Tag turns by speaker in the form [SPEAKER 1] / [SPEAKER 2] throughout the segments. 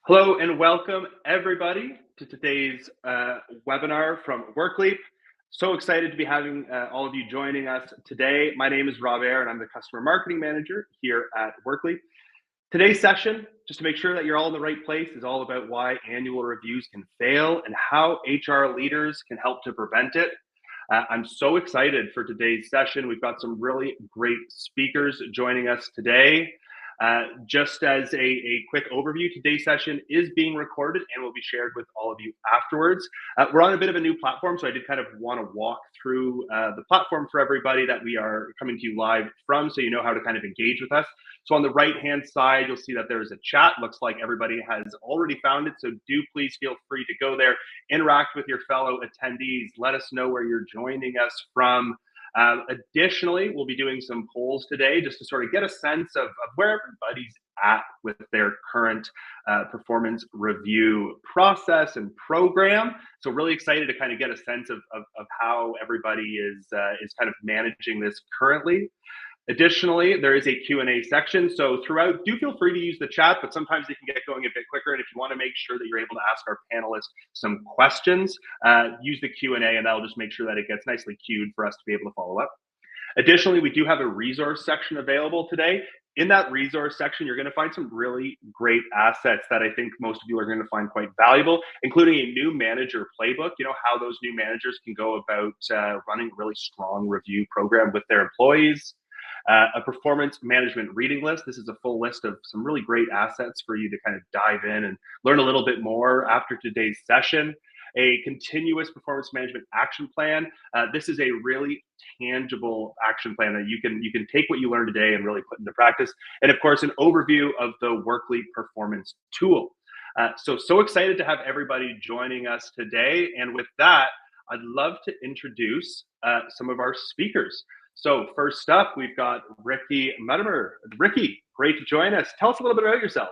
[SPEAKER 1] Hello and welcome everybody to today's webinar from Workleap. So excited to be having all of you joining us today. My name is Rob Air and I'm the Customer Marketing Manager here at Workleap. Today's session, just to make sure that you're all in the right place, is all about why annual reviews can fail and how HR leaders can help to prevent it. I'm so excited for today's session. We've got some really great speakers joining us today. Just as a quick overview, today's session is being recorded and will be shared with all of you afterwards. We're on a bit of a new platform, so I did kind of want to walk through the platform for everybody that we are coming to you live from, so you know how to kind of engage with us. So on the right-hand side, you'll see that there's a chat. Looks like everybody has already found it, so do please feel free to go there, interact with your fellow attendees, let us know where you're joining us from. Additionally, we'll be doing some polls today just to sort of get a sense of where everybody's at with their current performance review process and program. So really excited to kind of get a sense of how everybody is kind of managing this currently. Additionally, there is a Q&A section. So throughout, do feel free to use the chat, but sometimes it can get going a bit quicker. And if you want to make sure that you're able to ask our panelists some questions, use the Q&A and that'll just make sure that it gets nicely queued for us to be able to follow up. Additionally, we do have a resource section available today. In that resource section, you're going to find some really great assets that I think most of you are going to find quite valuable, including a new manager playbook, you know, how those new managers can go about running a really strong review program with their employees. A performance management reading list. This is a full list of some really great assets for you to kind of dive in and learn a little bit more after today's session. A continuous performance management action plan. This is a really tangible action plan that you can take what you learned today and really put into practice. And of course, an overview of the Workleap performance tool. So excited to have everybody joining us today. And with that, I'd love to introduce some of our speakers. So first up, we've got Ricky Muddimer. Ricky, great to join us. Tell us a little bit about yourself.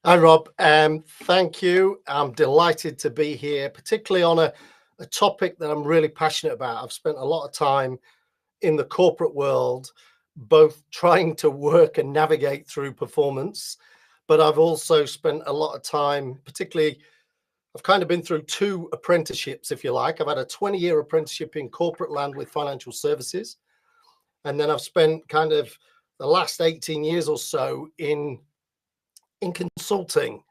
[SPEAKER 2] Hi, Rob. Thank you. I'm delighted to be here, particularly on a topic that I'm really passionate about. I've spent a lot of time in the corporate world, both trying to work and navigate through performance, but I've also spent a lot of time, particularly, I've kind of been through two apprenticeships, if you like. I've had a 20-year apprenticeship in corporate land with financial services. And then I've spent kind of the last 18 years or so in consulting,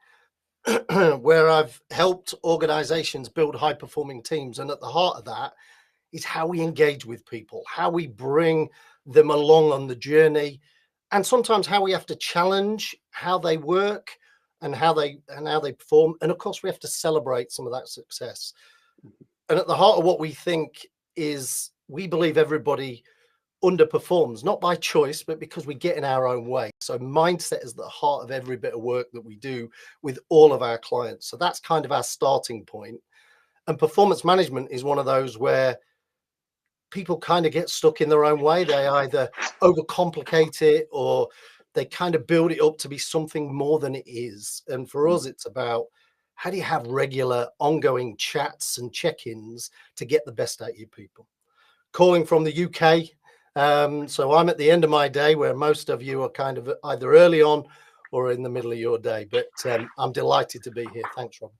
[SPEAKER 2] where I've helped organizations build high-performing teams. And at the heart of that is how we engage with people, how we bring them along on the journey, and sometimes how we have to challenge how they work and how they perform. And of course, we have to celebrate some of that success. And at the heart of what we think is we believe everybody underperforms, not by choice, but because we get in our own way. So mindset is the heart of every bit of work that we do with all of our clients. So that's kind of our starting point. And performance management is one of those where people kind of get stuck in their own way. They either overcomplicate it or they kind of build it up to be something more than it is. And for us, it's about how do you have regular ongoing chats and check-ins to get the best out of your people. Calling from the UK. So I'm at the end of my day where most of you are kind of either early on or in the middle of your day, but I'm delighted to be here. Thanks, Rob.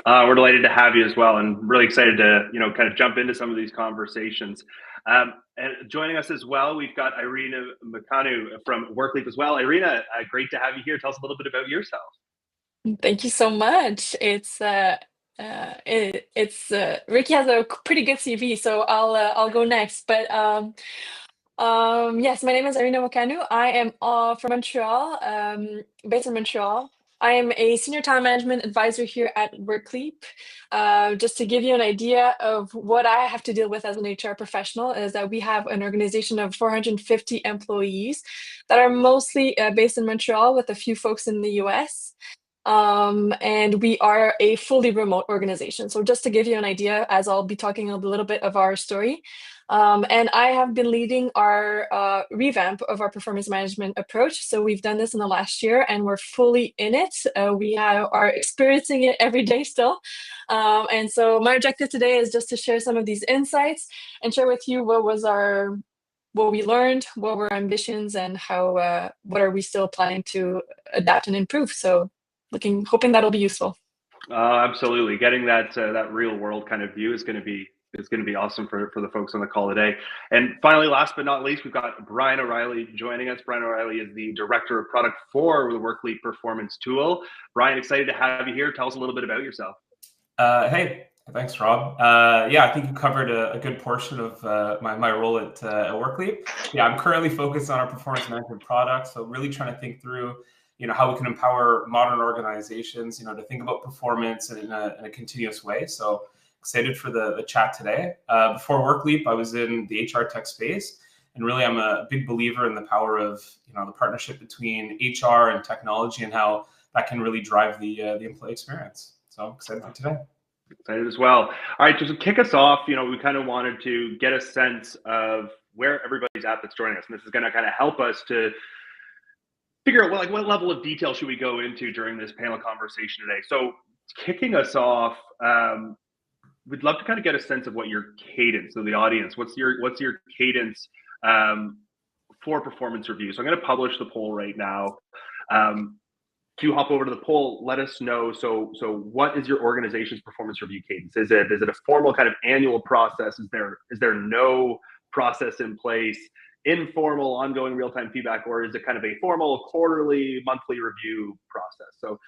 [SPEAKER 1] We're delighted to have you as well, and really excited to kind of jump into some of these conversations. And joining us as well, we've got Irina Mocanu from Workleap as well. Irina, great to have you here. Tell us a little bit about yourself.
[SPEAKER 3] Thank you so much. It's Ricky has a pretty good CV, so I'll go next. But yes, my name is Irina Mocanu. I am from Montreal, based in Montreal. I am a senior talent management advisor here at Workleap. Just to give you an idea of what I have to deal with as an HR professional is that we have an organization of 450 employees that are mostly based in Montreal with a few folks in the US. And we are a fully remote organization. So just to give you an idea, as I'll be talking a little bit of our story, and I have been leading our revamp of our performance management approach. So we've done this in the last year and we're fully in it. We are experiencing it every day still. And so my objective today is just to share some of these insights and share with you what we learned, what were our ambitions, and how what are we still planning to adapt and improve. So hoping that'll be useful.
[SPEAKER 1] Absolutely. Getting that that real world kind of view is going to be awesome for the folks on the call today. And finally, last but not least, we've got Brian O'Reilly joining us. Brian O'Reilly is the Director of Product for the Workleap Performance Tool. Brian, excited to have you here. Tell us a little bit about yourself.
[SPEAKER 4] Hey, thanks, Rob. Yeah, I think you covered a good portion of my role at Workleap. Yeah, I'm currently focused on our performance management product, so really trying to think through how we can empower modern organizations, to think about performance in a continuous way. So excited for the chat today. Before Workleap, I was in the HR tech space, and really I'm a big believer in the power of the partnership between HR and technology and how that can really drive the employee experience. So I'm excited for today.
[SPEAKER 1] Excited as well. All right, just to kick us off, we kind of wanted to get a sense of where everybody's at that's joining us, and this is going to kind of help us to figure out what level of detail should we go into during this panel conversation today. So kicking us off, we'd love to kind of get a sense of what your cadence of the audience, what's your cadence for performance review. So I'm going to publish the poll right now. If you hop over to the poll, let us know. So what is your organization's performance review cadence? Is it a formal kind of annual process? Is there no process in place? Informal, ongoing real-time feedback, or is it kind of a formal quarterly, monthly review process? So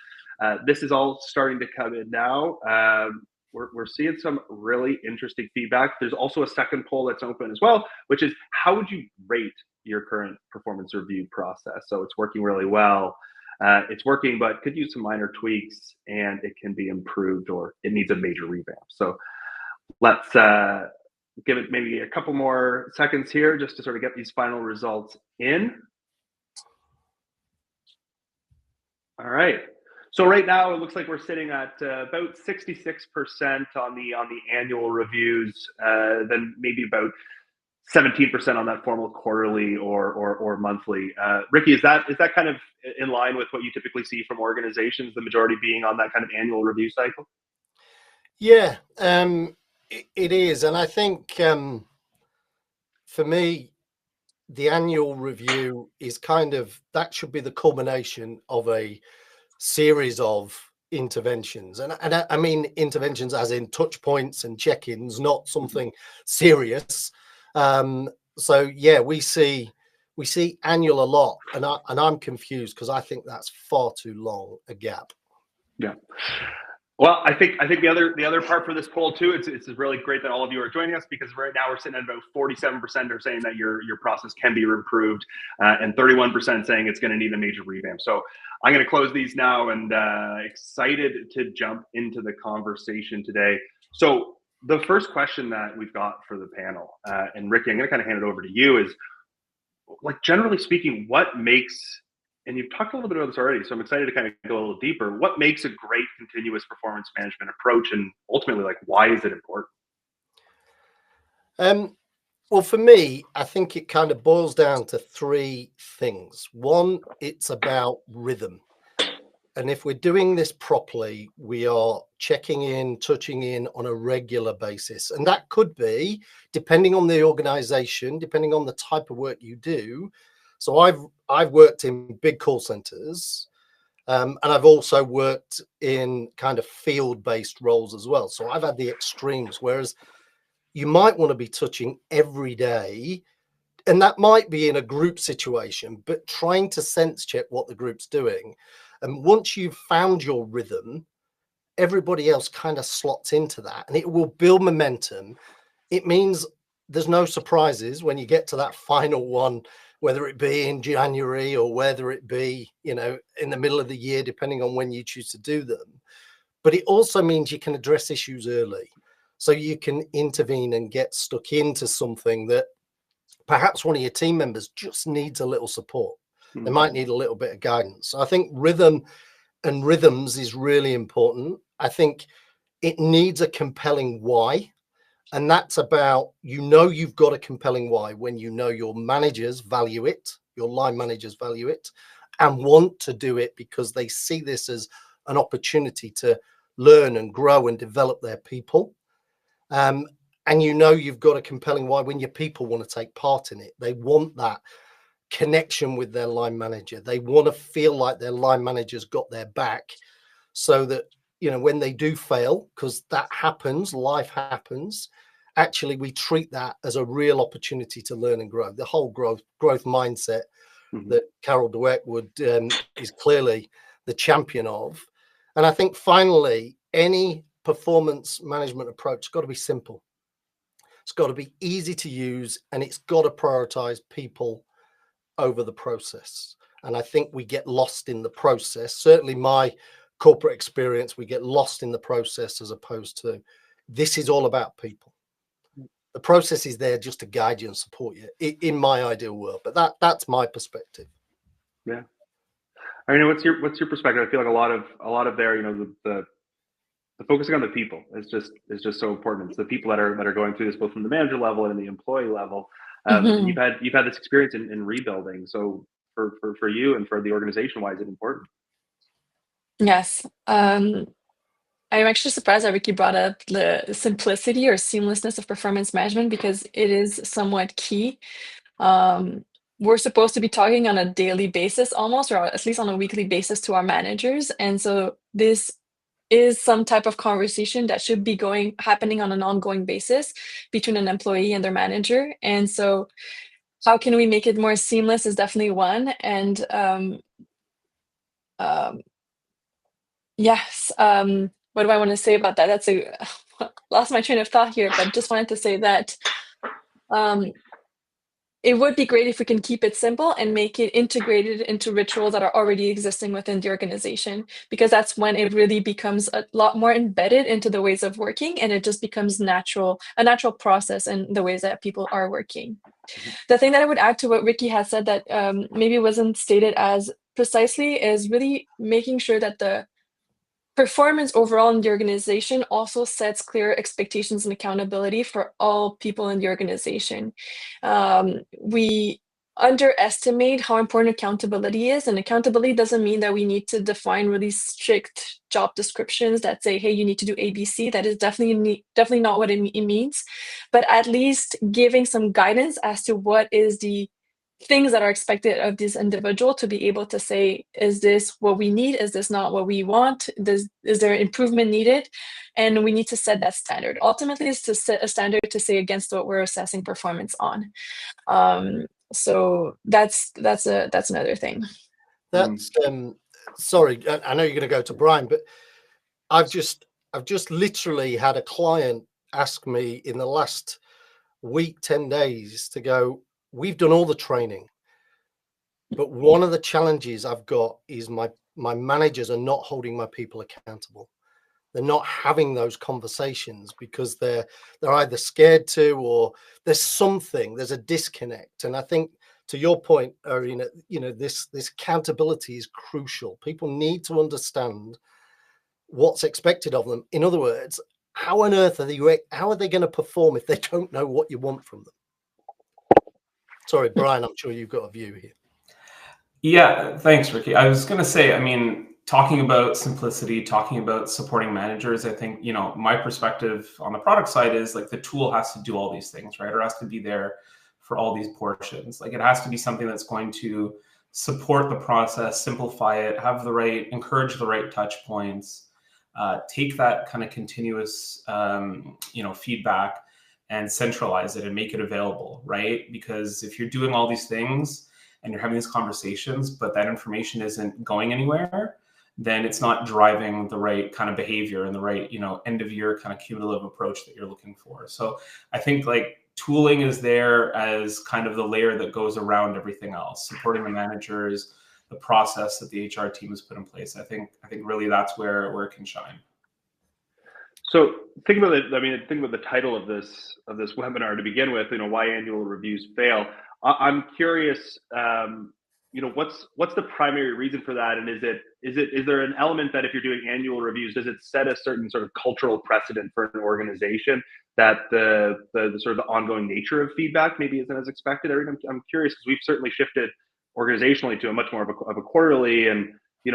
[SPEAKER 1] this is all starting to come in now. We're seeing some really interesting feedback. There's also a second poll that's open as well, which is how would you rate your current performance review process? So it's working really well. It's working, but could use some minor tweaks, and it can be improved, or it needs a major revamp. So let's give it maybe a couple more seconds here just to sort of get these final results in. All right. So right now it looks like we're sitting at about 66% on the annual reviews, then maybe about 17% on that formal quarterly or monthly. Ricky, is that kind of in line with what you typically see from organizations, the majority being on that kind of annual review cycle?
[SPEAKER 2] Yeah, it is. And I think for me, the annual review is that should be the culmination of a series of interventions. And I mean interventions as in touch points and check-ins, not something serious. So yeah, we see annual a lot, and I'm confused because I think that's far too long a gap.
[SPEAKER 1] Yeah. Well, I think the other part for this poll too, it's really great that all of you are joining us, because right now we're sitting at about 47% are saying that your process can be improved, and 31% saying it's going to need a major revamp. So I'm going to close these now, and excited to jump into the conversation today. So the first question that we've got for the panel, and Ricky, I'm going to kind of hand it over to you, is generally speaking, what makes, and you've talked a little bit about this already, so I'm excited to kind of go a little deeper. What makes a great continuous performance management approach, and ultimately, why is it important?
[SPEAKER 2] Well, for me, I think it kind of boils down to three things. One, it's about rhythm. And if we're doing this properly, we are checking in, touching in on a regular basis. And that could be, depending on the organization, depending on the type of work you do. So I've worked in big call centers, and I've also worked in kind of field-based roles as well. So I've had the extremes, whereas you might want to be touching every day, and that might be in a group situation, but trying to sense check what the group's doing. And once you've found your rhythm, everybody else kind of slots into that, and it will build momentum. It means there's no surprises when you get to that final one, whether it be in January or whether it be, in the middle of the year, depending on when you choose to do them. But it also means you can address issues early. So you can intervene and get stuck into something that perhaps one of your team members just needs a little support. They might need a little bit of guidance. So I think rhythm and rhythms is really important. I think it needs a compelling why. And that's about, you've got a compelling why when your managers value it, your line managers value it, and want to do it because they see this as an opportunity to learn and grow and develop their people. And you've got a compelling why when your people want to take part in it. They want that connection with their line manager. They want to feel like their line manager's got their back, so that, you know, when they do fail, because that happens, life happens, actually we treat that as a real opportunity to learn and grow. The whole growth mindset that Carol Dweck is clearly the champion of. And I think finally, any performance management approach has got to be simple. It's got to be easy to use, and it's got to prioritize people over the process. And I think we get lost in the process. Certainly my corporate experience, we get lost in the process, as opposed to, this is all about people. The process is there just to guide you and support you in my ideal world. But that's my perspective.
[SPEAKER 1] Yeah. I mean, what's your perspective? I feel like a lot of there, you know, the focusing on the people is just so important. It's the people that are going through this, both from the manager level and the employee level. And you've had this experience in rebuilding. So for you and for the organization, why is it important?
[SPEAKER 3] Yes. I'm actually surprised that Ricky brought up the simplicity or seamlessness of performance management, because it is somewhat key. We're supposed to be talking on a daily basis almost, or at least on a weekly basis, to our managers. And so this is some type of conversation that should be happening on an ongoing basis between an employee and their manager. And so how can we make it more seamless is definitely one. And yes, what do I want to say about that? That's lost my train of thought here, but just wanted to say that it would be great if we can keep it simple and make it integrated into rituals that are already existing within the organization, because that's when it really becomes a lot more embedded into the ways of working, and it just becomes a natural process in the ways that people are working. The thing that I would add to what Ricky has said that maybe wasn't stated as precisely is really making sure that the performance overall in the organization also sets clear expectations and accountability for all people in the organization. We underestimate how important accountability is, and accountability doesn't mean that we need to define really strict job descriptions that say, hey, you need to do ABC. That is definitely not what it means, but at least giving some guidance as to what is the things that are expected of this individual, to be able to say, is this what we need? Is this not what we want? Is there improvement needed? And we need to set that standard. Ultimately, is to set a standard to say against what we're assessing performance on. So that's another thing.
[SPEAKER 2] That's sorry, I know you're going to go to Brian, but I've just literally had a client ask me in the last week, 10 days, to go, we've done all the training, but one of the challenges I've got is my managers are not holding my people accountable. They're not having those conversations because they're either scared to, or there's a disconnect. And I think, to your point, Irina, you know, this accountability is crucial. People need to understand what's expected of them. In other words, how on earth are they going to perform if they don't know what you want from them? Sorry, Brian, I'm sure you've got a view here.
[SPEAKER 4] Yeah, thanks, Ricky. I was going to say, I mean, talking about simplicity, talking about supporting managers, I think, you know, my perspective on the product side is like the tool has to do all these things, right? Or has to be there for all these portions. Like it has to be something that's going to support the process, simplify it, encourage the right touch points, take that kind of continuous, feedback and centralize it and make it available, right? Because if you're doing all these things and you're having these conversations, but that information isn't going anywhere, then it's not driving the right kind of behavior and the right, end of year kind of cumulative approach that you're looking for. So I think like tooling is there as kind of the layer that goes around everything else, supporting the managers, the process that the HR team has put in place. I think really that's where it can shine.
[SPEAKER 1] So think about it. I mean, think about the title of this webinar to begin with. Why annual reviews fail. I'm curious. What's the primary reason for that? And is there an element that if you're doing annual reviews, does it set a certain sort of cultural precedent for an organization that the sort of the ongoing nature of feedback maybe isn't as expected? I'm curious because we've certainly shifted organizationally to a much more of a quarterly, and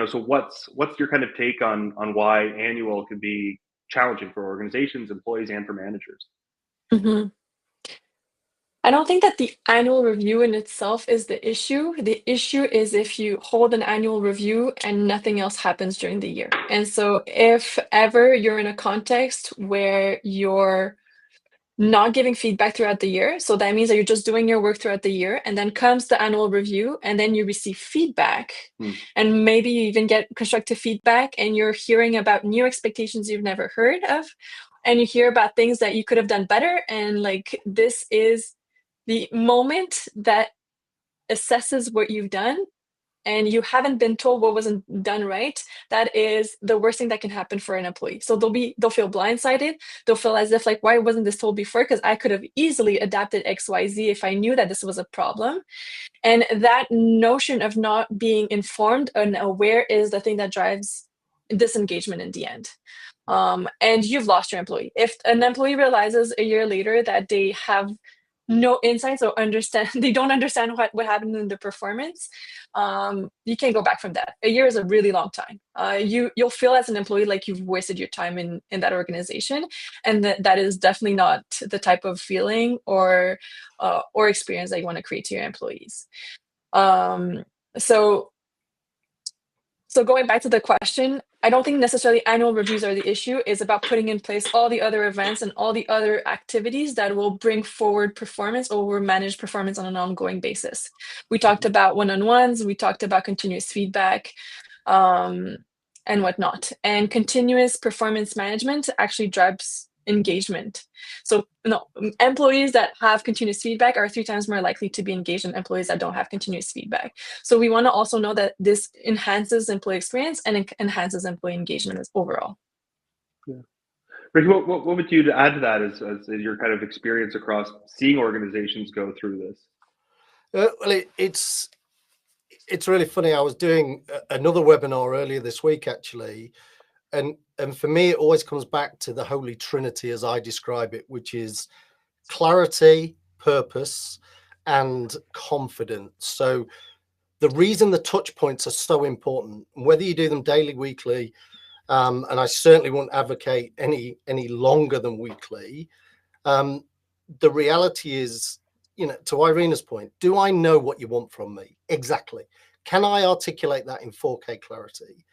[SPEAKER 1] so what's your kind of take on why annual can be challenging for organizations, employees, and for managers?
[SPEAKER 3] Mm-hmm. I don't think that the annual review in itself is the issue. The issue is if you hold an annual review and nothing else happens during the year. And so if ever you're in a context where you're not giving feedback throughout the year, so that means that you're just doing your work throughout the year, and then comes the annual review, and then you receive feedback, and maybe you even get constructive feedback, and you're hearing about new expectations you've never heard of, and you hear about things that you could have done better, and like this is the moment that assesses what you've done and you haven't been told what wasn't done right, that is the worst thing that can happen for an employee. So they'll feel blindsided. They'll feel as if like, why wasn't this told before? Because I could have easily adapted XYZ if I knew that this was a problem. And that notion of not being informed and aware is the thing that drives disengagement in the end. And you've lost your employee. If an employee realizes a year later that they have no insights or they don't understand what happened in the performance, you can't go back from that. A year is a really long time. You'll feel as an employee like you've wasted your time in that organization, and that is definitely not the type of feeling or experience that you want to create to your employees. So going back to the question, I don't think necessarily annual reviews are the issue. It's about putting in place all the other events and all the other activities that will bring forward performance or will manage performance on an ongoing basis. We talked about one-on-ones, we talked about continuous feedback, and whatnot. And continuous performance management actually drives engagement. So employees that have continuous feedback are 3 times more likely to be engaged than employees that don't have continuous feedback. So we want to also know that this enhances employee experience and enhances employee engagement as overall.
[SPEAKER 1] Yeah. Ricky, what would you add to that as your kind of experience across seeing organizations go through this?
[SPEAKER 2] Well, it's really funny. I was doing another webinar earlier this week, actually, and for me, it always comes back to the Holy Trinity as I describe it, which is clarity, purpose, and confidence. So the reason the touch points are so important, whether you do them daily, weekly, and I certainly won't advocate any longer than weekly. The reality is, to Irina's point, do I know what you want from me? Exactly. Can I articulate that in 4K clarity?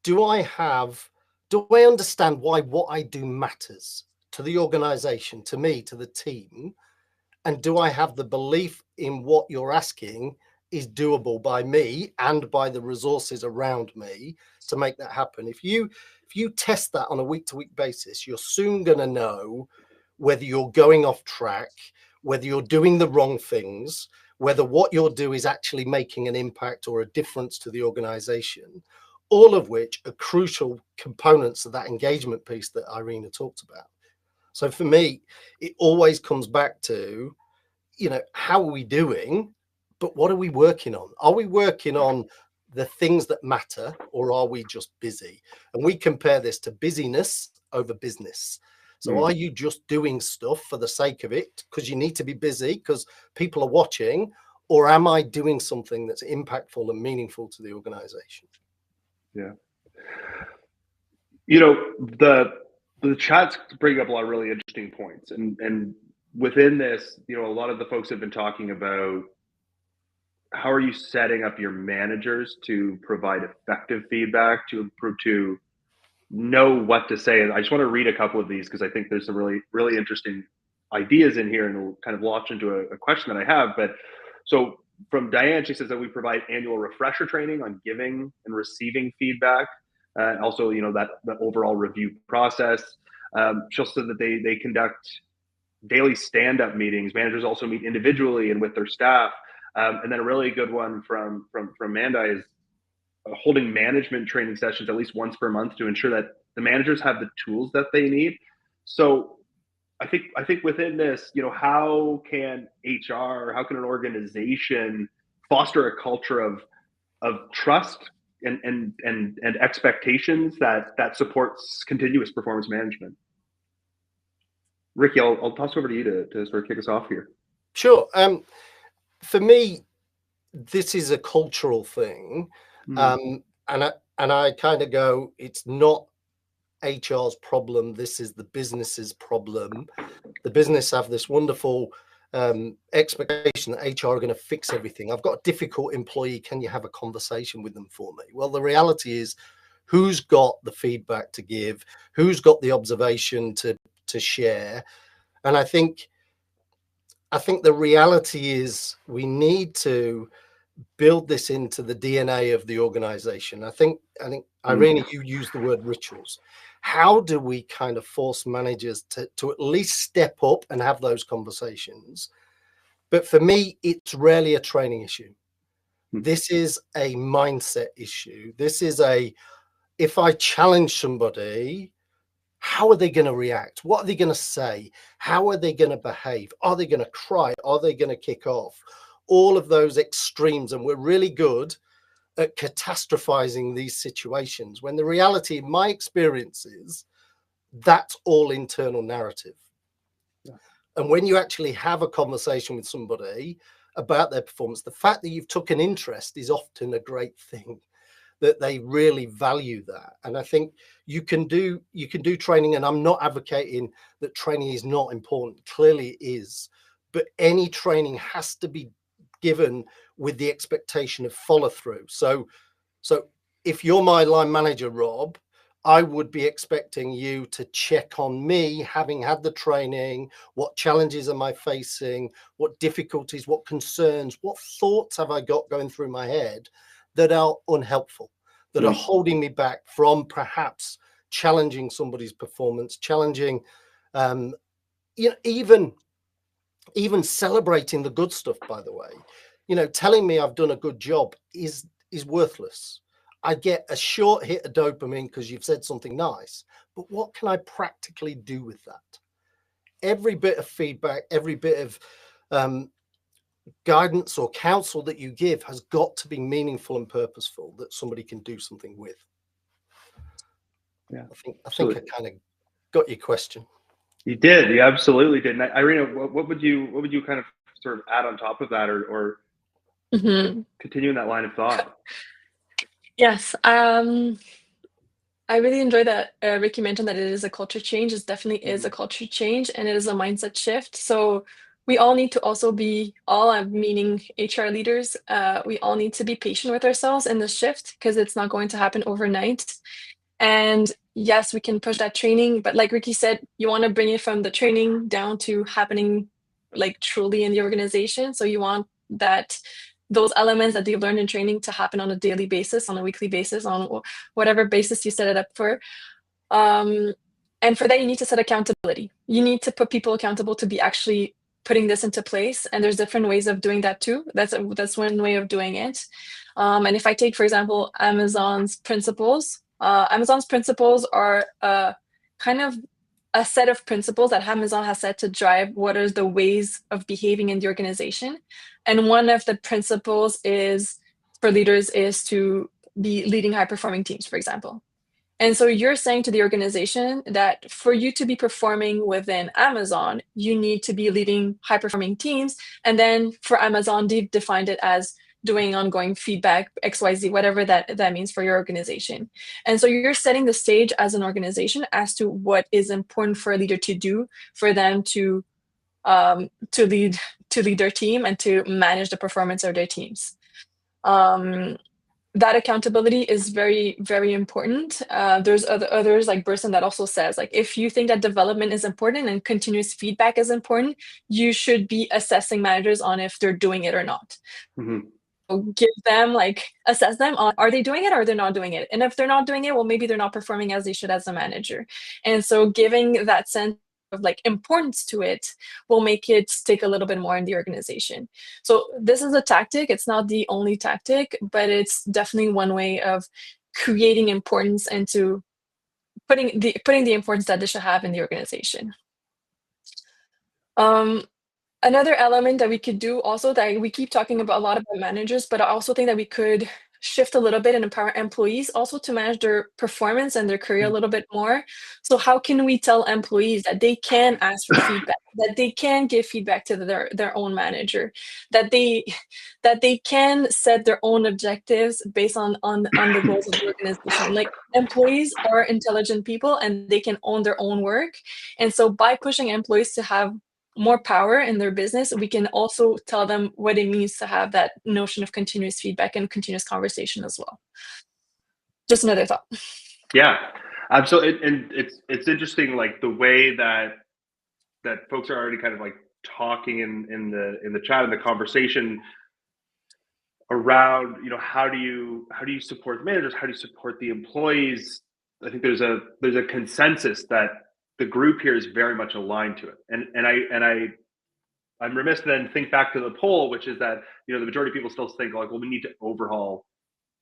[SPEAKER 2] Do I understand why what I do matters to the organization, to me, to the team? And do I have the belief in what you're asking is doable by me and by the resources around me to make that happen? If you test that on a week-to-week basis, you're soon going to know whether you're going off track, whether you're doing the wrong things, whether what you're doing is actually making an impact or a difference to the organization, all of which are crucial components of that engagement piece that Irina talked about. So for me, it always comes back to, how are we doing, but what are we working on? Are we working on the things that matter, or are we just busy? And we compare this to busyness over business. So are you just doing stuff for the sake of it because you need to be busy because people are watching, or am I doing something that's impactful and meaningful to the organization?
[SPEAKER 1] Yeah. The chats bring up a lot of really interesting points. And within this, a lot of the folks have been talking about how are you setting up your managers to provide effective feedback, to know what to say. And I just want to read a couple of these because I think there's some really, really interesting ideas in here, and it'll kind of launch into a question that I have. But so from Diane, she says that we provide annual refresher training on giving and receiving feedback. Also, that overall review process. She also said that they conduct daily stand-up meetings. Managers also meet individually and with their staff. And then a really good one from Amanda is holding management training sessions at least once per month to ensure that the managers have the tools that they need. So I think within this, how can HR, how can an organization foster a culture of trust and expectations that supports continuous performance management? Ricky, I'll toss over to you to sort of kick us off here.
[SPEAKER 2] Sure. For me, this is a cultural thing. And I kind of go, it's not HR's problem. This is the business's problem. The business have this wonderful expectation that HR are going to fix everything. I've got a difficult employee. Can you have a conversation with them for me? Well, the reality is, who's got the feedback to give? Who's got the observation to share? And I think the reality is we need to build this into the DNA of the organization. I think Irina, you used the word rituals. How do we kind of force managers to at least step up and have those conversations? But for me, it's rarely a training issue. This is a mindset issue. This is if I challenge somebody, how are they going to react? What are they going to say? How are they going to behave? Are they going to cry? Are they going to kick off? All of those extremes. And we're really good at catastrophizing these situations, when the reality, in my experience, is that's all internal narrative. Yeah. And when you actually have a conversation with somebody about their performance, the fact that you've took an interest is often a great thing, that they really value that. And I think you can do training, and I'm not advocating that training is not important. Clearly it is, but any training has to be given with the expectation of follow through. So if you're my line manager, Rob, I would be expecting you to check on me, having had the training. What challenges am I facing? What difficulties, what concerns, what thoughts have I got going through my head that are unhelpful, that are holding me back from perhaps challenging somebody's performance, challenging, even celebrating the good stuff, by the way. Telling me I've done a good job is worthless. I get a short hit of dopamine because you've said something nice, but what can I practically do with that? Every bit of feedback, every bit of guidance or counsel that you give has got to be meaningful and purposeful, that somebody can do something with.
[SPEAKER 1] Yeah,
[SPEAKER 2] I think I kind of got your question.
[SPEAKER 1] You did. You absolutely did. And Irina, what would you kind of sort of add on top of that, or continue in that line of thought?
[SPEAKER 3] Yes. I really enjoy that Ricky mentioned that it is a culture change. It definitely is a culture change, and it is a mindset shift. So we all need to also be, meaning HR leaders, we all need to be patient with ourselves in the shift, because it's not going to happen overnight. And yes, we can push that training, but like Ricky said, you want to bring it from the training down to happening like truly in the organization. So you want those elements that they've learned in training to happen on a daily basis, on a weekly basis, on whatever basis you set it up for. And for that, you need to set accountability. You need to put people accountable to be actually putting this into place. And there's different ways of doing that too. That's one way of doing it. And if I take, for example, Amazon's principles are kind of a set of principles that Amazon has set to drive what are the ways of behaving in the organization. And one of the principles for leaders is to be leading high-performing teams, for example. And so you're saying to the organization that for you to be performing within Amazon, you need to be leading high-performing teams. And then for Amazon, they've defined it as doing ongoing feedback, XYZ, whatever that means for your organization. And so you're setting the stage as an organization as to what is important for a leader to do for them to lead their team and to manage the performance of their teams. That accountability is very, very important. There's others like Burson that also says, like, if you think that development is important and continuous feedback is important, you should be assessing managers on if they're doing it or not. Give them, assess them on, are they doing it or they're not doing it? And if they're not doing it, well, maybe they're not performing as they should as a manager. And so giving that sense of importance to it will make it stick a little bit more in the organization. So this is a tactic. It's not the only tactic, but it's definitely one way of creating importance and to putting the importance that they should have in the organization. Another element that we could do also, that we keep talking about a lot about managers, but I also think that we could shift a little bit and empower employees also to manage their performance and their career a little bit more. So how can we tell employees that they can ask for feedback, that they can give feedback to their own manager, that they can set their own objectives based on the goals of the organization? Employees are intelligent people and they can own their own work. And so by pushing employees to have more power in their business, we can also tell them what it means to have that notion of continuous feedback and continuous conversation as well. Just another thought.
[SPEAKER 1] Yeah, absolutely. And it's interesting, like the way that folks are already kind of like talking in the chat and the conversation around, how do you support the managers, how do you support the employees. I think there's a consensus that the group here is very much aligned to it, and I'm remiss to then think back to the poll, which is that the majority of people still think like, well, we need to overhaul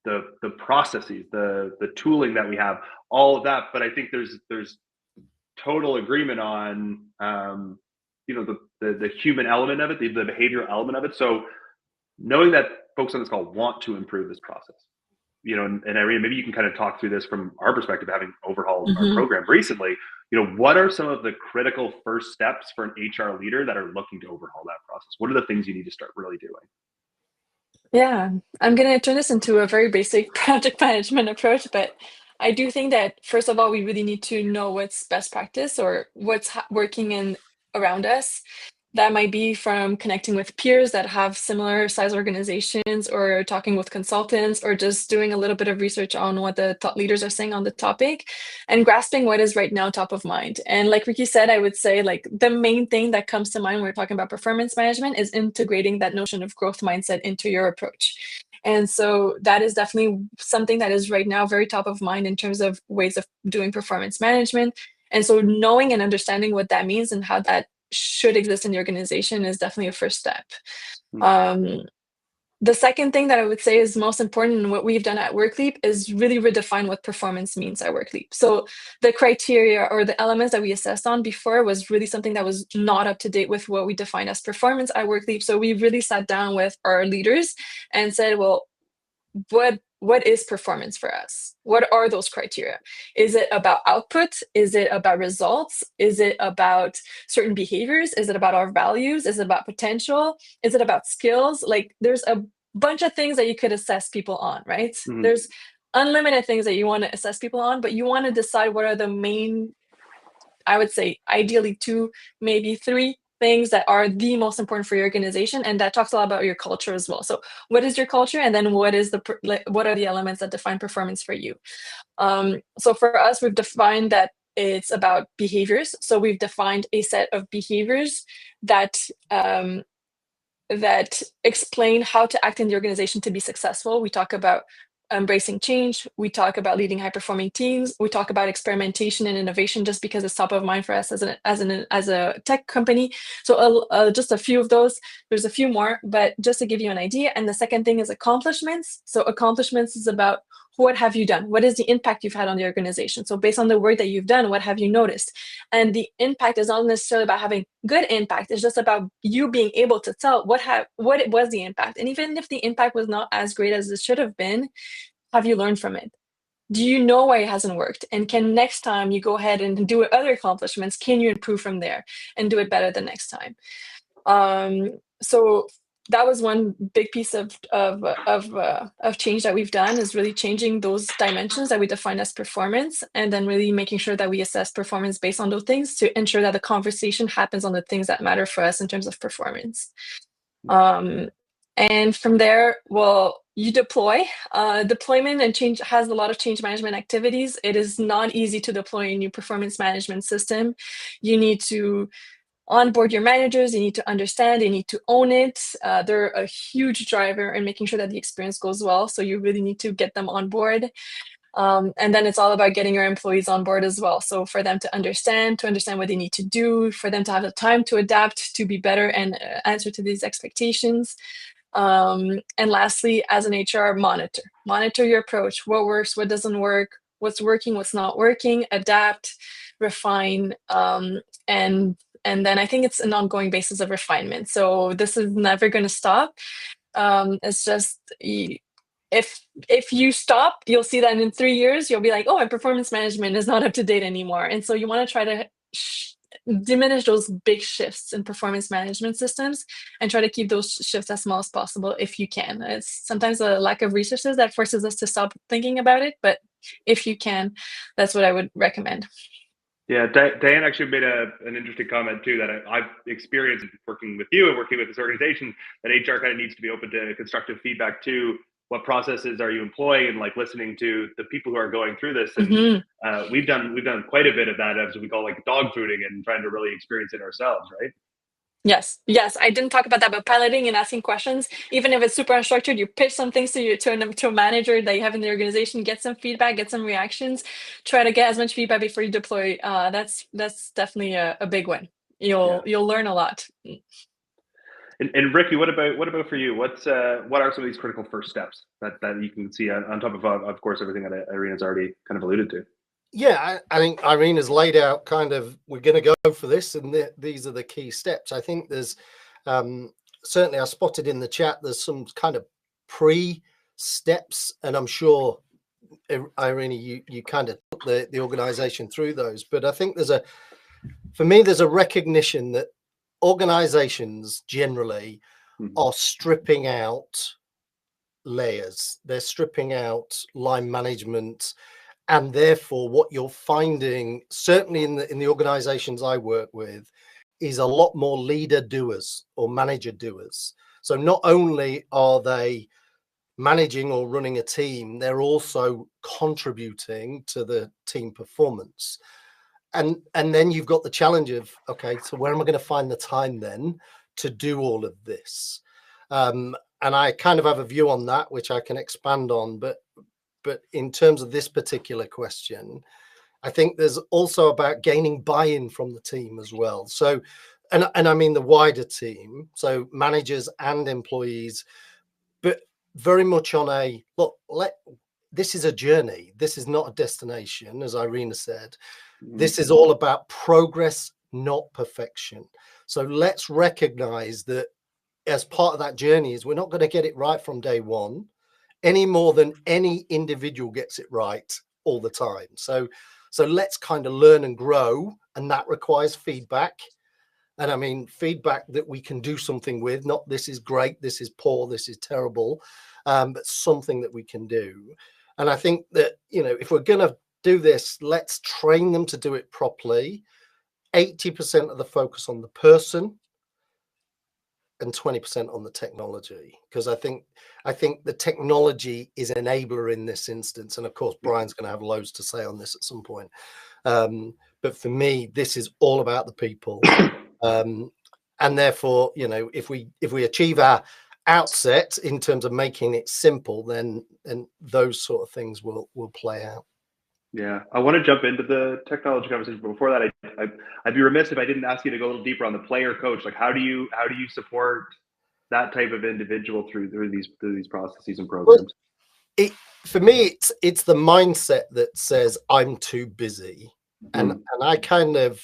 [SPEAKER 1] the processes, the tooling that we have, all of that. But I think there's total agreement on the human element of it, the behavioral element of it. So knowing that folks on this call want to improve this process, and Irina, maybe you can kind of talk through this from our perspective, having overhauled our program recently. What are some of the critical first steps for an HR leader that are looking to overhaul that process? What are the things you need to start really doing?
[SPEAKER 3] Yeah, I'm going to turn this into a very basic project management approach, but I do think that, first of all, we really need to know what's best practice or what's working around us. That might be from connecting with peers that have similar size organizations, or talking with consultants, or just doing a little bit of research on what the thought leaders are saying on the topic, and grasping what is right now top of mind. And like Ricky said, I would say like the main thing that comes to mind when we're talking about performance management is integrating that notion of growth mindset into your approach. And so that is definitely something that is right now very top of mind in terms of ways of doing performance management. And so knowing and understanding what that means and how that should exist in the organization is definitely a first step. The second thing that I would say is most important in what we've done at Workleap is really redefine what performance means at Workleap. So the criteria or the elements that we assessed on before was really something that was not up to date with what we define as performance at Workleap. So we really sat down with our leaders and said, well, what is performance for us? What are those criteria? Is it about output? Is it about results? Is it about certain behaviors? Is it about our values? Is it about potential? Is it about skills? Like there's a bunch of things that you could assess people on, right? Mm-hmm. There's unlimited things that you want to assess people on, but you want to decide what are the main, I would say ideally 2, maybe 3 things that are the most important for your organization, and that talks a lot about your culture as well. So what is your culture, and then what are the elements that define performance for you? So for us, we've defined that it's about behaviors. So we've defined a set of behaviors that that explain how to act in the organization to be successful. We talk about embracing change. We talk about leading high-performing teams. We talk about experimentation and innovation, just because it's top of mind for us as a tech company. So just a few of those. There's a few more, but just to give you an idea. And the second thing is accomplishments. So accomplishments is about what have you done? What is the impact you've had on the organization? So based on the work that you've done, what have you noticed? And the impact is not necessarily about having good impact. It's just about you being able to tell what it was the impact. And even if the impact was not as great as it should have been, have you learned from it? Do you know why it hasn't worked? And can next time you go ahead and do other accomplishments, can you improve from there and do it better the next time? So that was one big piece of change that we've done, is really changing those dimensions that we define as performance, and then really making sure that we assess performance based on those things to ensure that the conversation happens on the things that matter for us in terms of performance. And from there, well, you deploy. Deployment and change has a lot of change management activities. It is not easy to deploy a new performance management system. You need to onboard your managers, you need to understand, they need to own it. They're a huge driver in making sure that the experience goes well. So you really need to get them on board. And then it's all about getting your employees on board as well. So for them to understand what they need to do, for them to have the time to adapt, to be better and answer to these expectations. And lastly, as an HR, monitor your approach. What works, what doesn't work, what's working, what's not working, adapt, refine, and then I think it's an ongoing basis of refinement. So this is never going to stop. It's just, if you stop, you'll see that in 3 years, you'll be like, oh, my performance management is not up to date anymore. And so you want to try to diminish those big shifts in performance management systems and try to keep those shifts as small as possible if you can. It's sometimes a lack of resources that forces us to stop thinking about it, but if you can, that's what I would recommend.
[SPEAKER 1] Yeah, Diane actually made an interesting comment too that I've experienced working with you and working with this organization, that HR kind of needs to be open to constructive feedback too. What processes are you employing, and like listening to the people who are going through this. And we've done quite a bit of that, as we call like dog fooding, and trying to really experience it ourselves, right?
[SPEAKER 3] Yes, yes. I didn't talk about that, but piloting and asking questions, even if it's super unstructured, you pitch some things to a manager that you have in the organization, get some feedback, get some reactions, try to get as much feedback before you deploy. That's definitely a big one. You'll learn a lot.
[SPEAKER 1] And Ricky, what about for you? What are some of these critical first steps that you can see on top of course everything that Irina's already kind of alluded to?
[SPEAKER 2] Yeah, I think Irina's laid out kind of, we're going to go for this, and these are the key steps. I think there's certainly, I spotted in the chat, there's some kind of pre-steps, and I'm sure, Irina, you kind of took the organization through those. But I think for me, there's a recognition that organizations generally are stripping out layers. They're stripping out line management. And therefore, what you're finding, certainly in the organizations I work with, is a lot more leader doers or manager doers. So not only are they managing or running a team, they're also contributing to the team performance. And then you've got the challenge of, okay, so where am I going to find the time then to do all of this? And I kind of have a view on that, which I can expand on, but in terms of this particular question, I think there's also about gaining buy-in from the team as well. So, and I mean the wider team, so managers and employees, but very much on a, look, this is a journey. This is not a destination, as Irina said. This is all about progress, not perfection. So let's recognize that as part of that journey is we're not going to get it right from day one, any more than any individual gets it right all the time. So let's kind of learn and grow, and that requires feedback. And I mean, feedback that we can do something with, not this is great, this is poor, this is terrible, but something that we can do. And I think that, if we're going to do this, let's train them to do it properly. 80% of the focus on the person and 20% on the technology, because I think the technology is an enabler in this instance. And of course, Brian's going to have loads to say on this at some point. But for me, this is all about the people. And therefore, if we achieve our outset in terms of making it simple, then those sort of things will play out.
[SPEAKER 1] Yeah, I want to jump into the technology conversation, but before that, I'd be remiss if I didn't ask you to go a little deeper on the player coach. Like, how do you support that type of individual through these processes and programs?
[SPEAKER 2] Well, for me, it's the mindset that says I'm too busy, and I kind of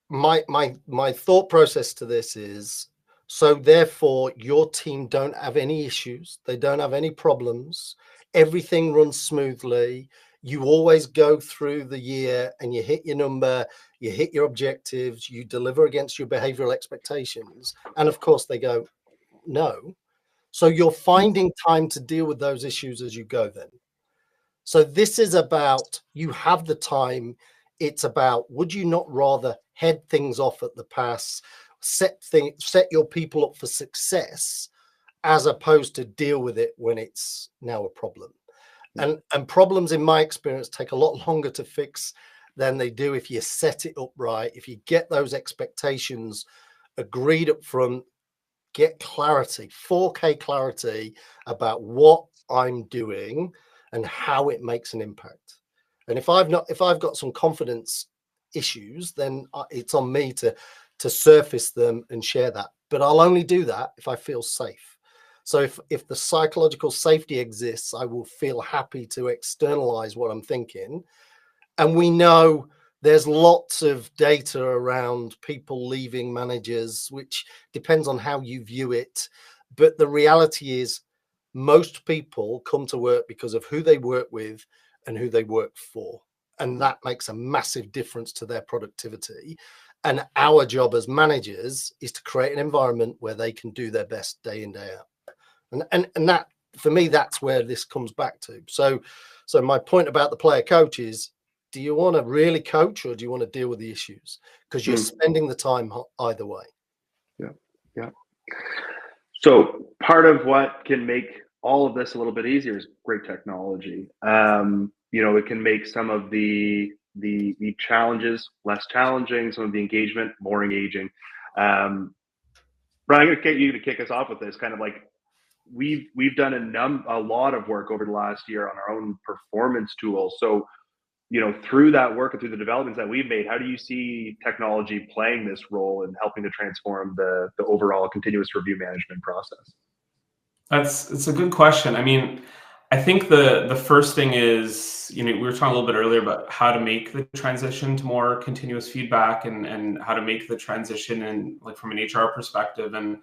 [SPEAKER 2] my thought process to this is, so therefore your team don't have any issues, they don't have any problems. Everything runs smoothly. You always go through the year and you hit your number, you hit your objectives, you deliver against your behavioral expectations. And of course they go, no. So you're finding time to deal with those issues as you go then. So this is about, you have the time. It's about, would you not rather head things off at the pass, set your people up for success, as opposed to deal with it when it's now a problem. And problems, in my experience, take a lot longer to fix than they do if you set it up right. If you get those expectations agreed up front, get clarity, 4K clarity about what I'm doing and how it makes an impact. And if I've got some confidence issues, then it's on me to surface them and share that. But I'll only do that if I feel safe. So if the psychological safety exists, I will feel happy to externalize what I'm thinking. And we know there's lots of data around people leaving managers, which depends on how you view it. But the reality is most people come to work because of who they work with and who they work for. And that makes a massive difference to their productivity. And our job as managers is to create an environment where they can do their best day in, day out. And that, for me, that's where this comes back to. So my point about the player coach is do you want to really coach or do you want to deal with the issues? Because you're spending the time either way.
[SPEAKER 1] Yeah. So part of what can make all of this a little bit easier is great technology. It can make some of the challenges less challenging, some of the engagement more engaging. Brian, I'm going to get you to kick us off with this. Kind of like we've done a lot of work over the last year on our own performance tools. So, through that work and through the developments that we've made, how do you see technology playing this role in helping to transform the overall continuous review management process?
[SPEAKER 4] It's a good question. I mean, I think the first thing is, we were talking a little bit earlier about how to make the transition to more continuous feedback and how to make the transition and like from an HR perspective. And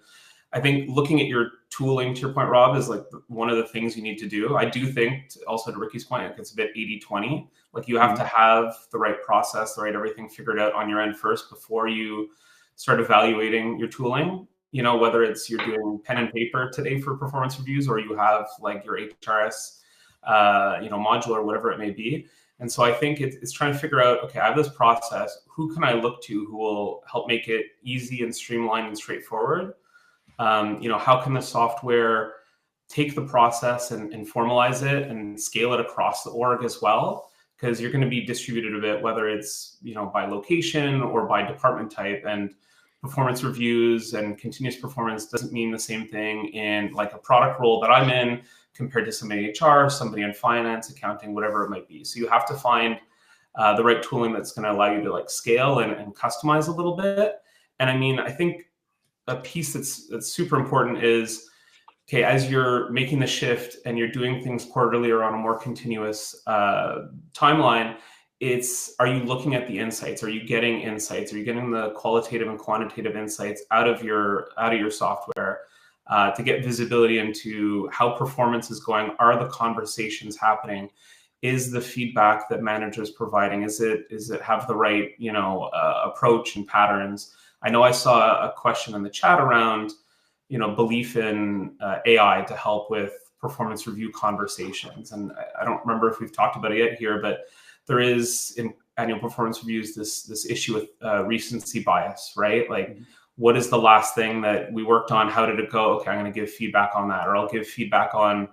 [SPEAKER 4] I think looking at your tooling, to your point, Rob, is like one of the things you need to do. I do think, also to Ricky's point, it's a bit 80-20. Like you have to have the right process, the right everything figured out on your end first before you start evaluating your tooling. Whether it's you're doing pen and paper today for performance reviews or you have like your HRS, module or whatever it may be. And so I think it's trying to figure out, okay, I have this process. Who can I look to who will help make it easy and streamlined and straightforward? How can the software take the process and formalize it and scale it across the org as well? Because you're going to be distributed a bit, whether it's, by location or by department type. And performance reviews and continuous performance doesn't mean the same thing in like a product role that I'm in compared to somebody in HR, somebody in finance, accounting, whatever it might be. So you have to find the right tooling that's going to allow you to like scale and customize a little bit. And I mean, I think a piece that's super important is, okay, as you're making the shift and you're doing things quarterly or on a more continuous timeline, are you looking at the insights? Are you getting insights? Are you getting the qualitative and quantitative insights out of your software to get visibility into how performance is going? Are the conversations happening? Is the feedback that managers providing, is it have the right, approach and patterns? I know I saw a question in the chat around, belief in AI to help with performance review conversations. And I don't remember if we've talked about it yet here, but there is in annual performance reviews this issue with recency bias, right? Like, what is the last thing that we worked on? How did it go? Okay, I'm going to give feedback on that, or I'll give feedback on,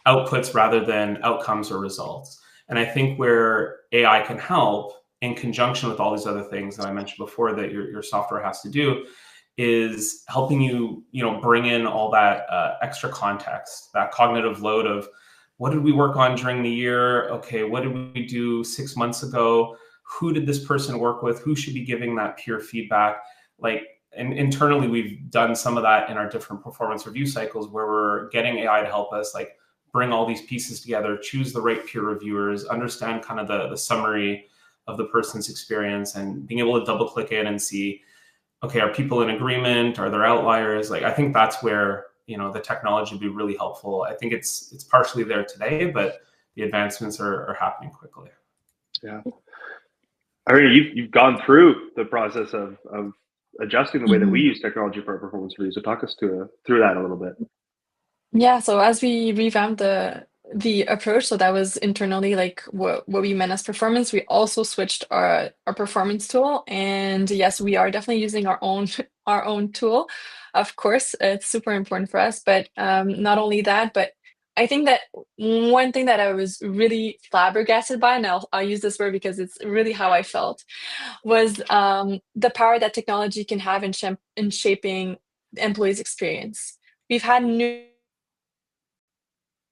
[SPEAKER 4] outputs rather than outcomes or results. And I think where AI can help in conjunction with all these other things that I mentioned before that your software has to do is helping you, bring in all that extra context, that cognitive load of what did we work on during the year? Okay, what did we do 6 months ago? Who did this person work with? Who should be giving that peer feedback? And internally, we've done some of that in our different performance review cycles where we're getting AI to help us bring all these pieces together, choose the right peer reviewers, understand kind of the summary of the person's experience, and being able to double click in and see, okay, are people in agreement? Are there outliers? I think that's where, the technology would be really helpful. I think it's partially there today, but the advancements are happening quickly.
[SPEAKER 1] Yeah. Irina, you've gone through the process of adjusting the way that we use technology for our performance reviews. So talk us through that a little bit.
[SPEAKER 3] Yeah, so as we revamped the approach, so that was internally what we meant as performance, we also switched our performance tool. And yes, we are definitely using our own tool. Of course, it's super important for us, but not only that, but I think that one thing that I was really flabbergasted by, and I'll use this word because it's really how I felt, was the power that technology can have in shaping the employee's experience. We've had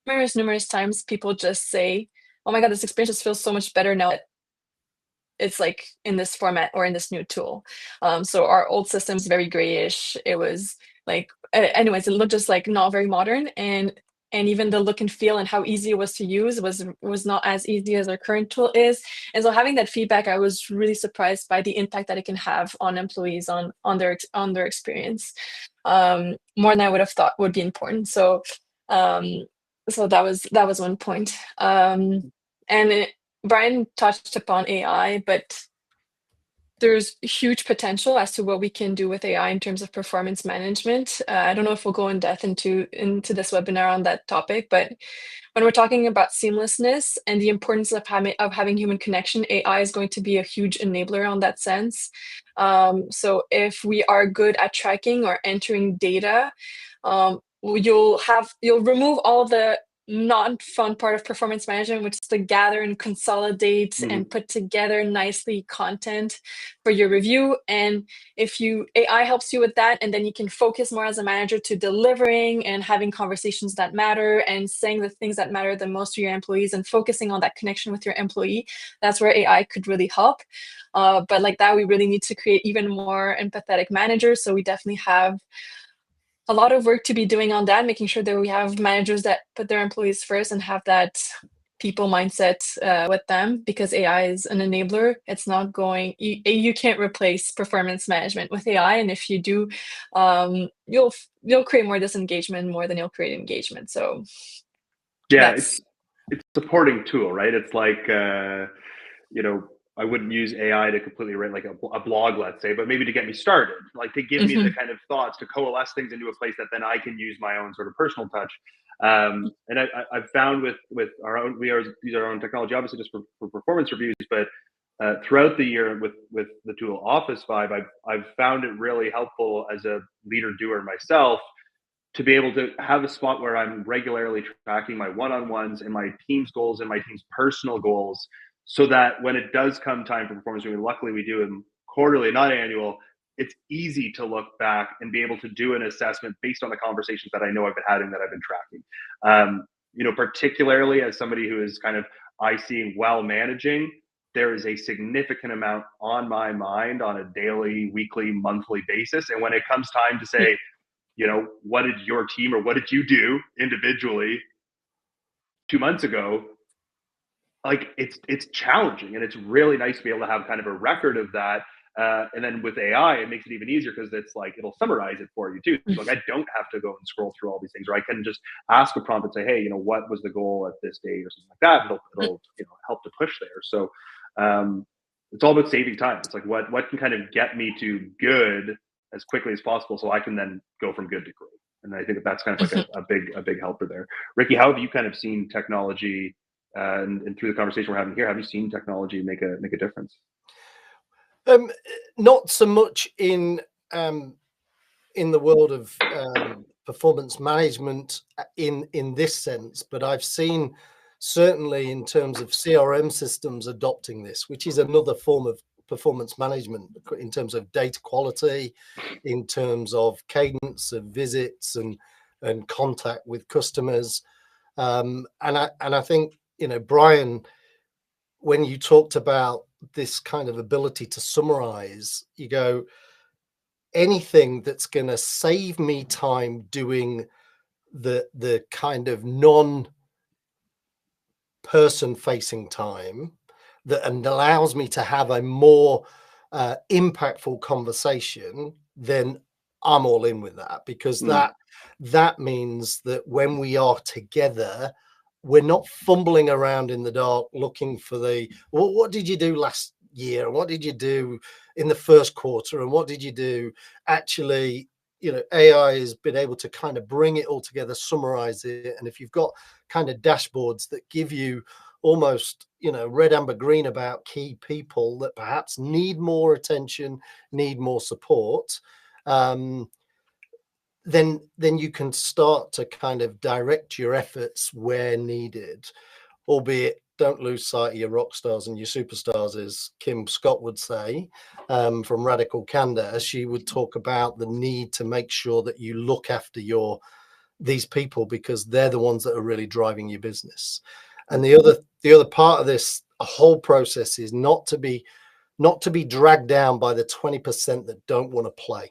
[SPEAKER 3] numerous times people just say, oh my God, this experience just feels so much better now that it's in this format or in this new tool. So our old system is very grayish. It was anyways, it looked just not very modern, and even the look and feel and how easy it was to use was not as easy as our current tool is. And so having that feedback, I was really surprised by the impact that it can have on employees on their experience, more than I would have thought would be important. So that was one point. And Brian touched upon AI, but there's huge potential as to what we can do with AI in terms of performance management. I don't know if we'll go in depth into this webinar on that topic, but when we're talking about seamlessness and the importance of having human connection, AI is going to be a huge enabler on that sense. So if we are good at tracking or entering data, you'll remove all the non-fun part of performance management, which is to gather and consolidate and put together nicely content for your review. And if AI helps you with that, and then you can focus more as a manager to delivering and having conversations that matter and saying the things that matter the most to your employees and focusing on that connection with your employee, that's where AI could really help. But like that, we really need to create even more empathetic managers. So we definitely have a lot of work to be doing on that, making sure that we have managers that put their employees first and have that people mindset with them, because AI is an enabler. It's not going, you can't replace performance management with AI. And if you do, you'll create more disengagement more than you'll create engagement. So
[SPEAKER 1] yeah, it's a supporting tool, right? It's like, I wouldn't use AI to completely write like a blog, let's say, but maybe to get me started, like to give me the kind of thoughts, to coalesce things into a place that then I can use my own sort of personal touch. And I've found with our own, we use our own technology, obviously just for performance reviews, but throughout the year with the tool Office 5, I've found it really helpful as a leader doer myself to be able to have a spot where I'm regularly tracking my one-on-ones and my team's goals and my team's personal goals, so that when it does come time for performance review, luckily we do them quarterly, not annual, it's easy to look back and be able to do an assessment based on the conversations that I know I've been having, that I've been tracking. Particularly as somebody who is kind of seeing well managing, there is a significant amount on my mind on a daily, weekly, monthly basis. And when it comes time to say, what did your team or what did you do individually 2 months ago? Like it's challenging, and it's really nice to be able to have kind of a record of that. And then with AI, it makes it even easier because it's like it'll summarize it for you too. So like I don't have to go and scroll through all these things, or I can just ask a prompt and say, hey, what was the goal at this date or something like that. It'll help to push there. So it's all about saving time. It's like what can kind of get me to good as quickly as possible, so I can then go from good to great. And I think that's kind of like a big helper there. Ricky, how have you kind of seen technology? And through the conversation we're having here, have you seen technology make a difference?
[SPEAKER 2] Not so much in the world of performance management in this sense, but I've seen certainly in terms of CRM systems adopting this, which is another form of performance management in terms of data quality, in terms of cadence of visits and contact with customers. And I think, Brian, when you talked about this kind of ability to summarize, you go, anything that's going to save me time doing the kind of non-person facing time that allows me to have a more impactful conversation, then I'm all in with that, because that means that when we are together, we're not fumbling around in the dark looking for what did you do last year? And what did you do in the first quarter? And what did you do? Actually, AI has been able to kind of bring it all together, summarize it. And if you've got kind of dashboards that give you almost, red, amber, green about key people that perhaps need more attention, need more support, then you can start to kind of direct your efforts where needed, albeit don't lose sight of your rock stars and your superstars, as Kim Scott would say, from Radical Candor. She would talk about the need to make sure that you look after these people, because they're the ones that are really driving your business. And the other part of this whole process is not to be dragged down by the 20% that don't want to play.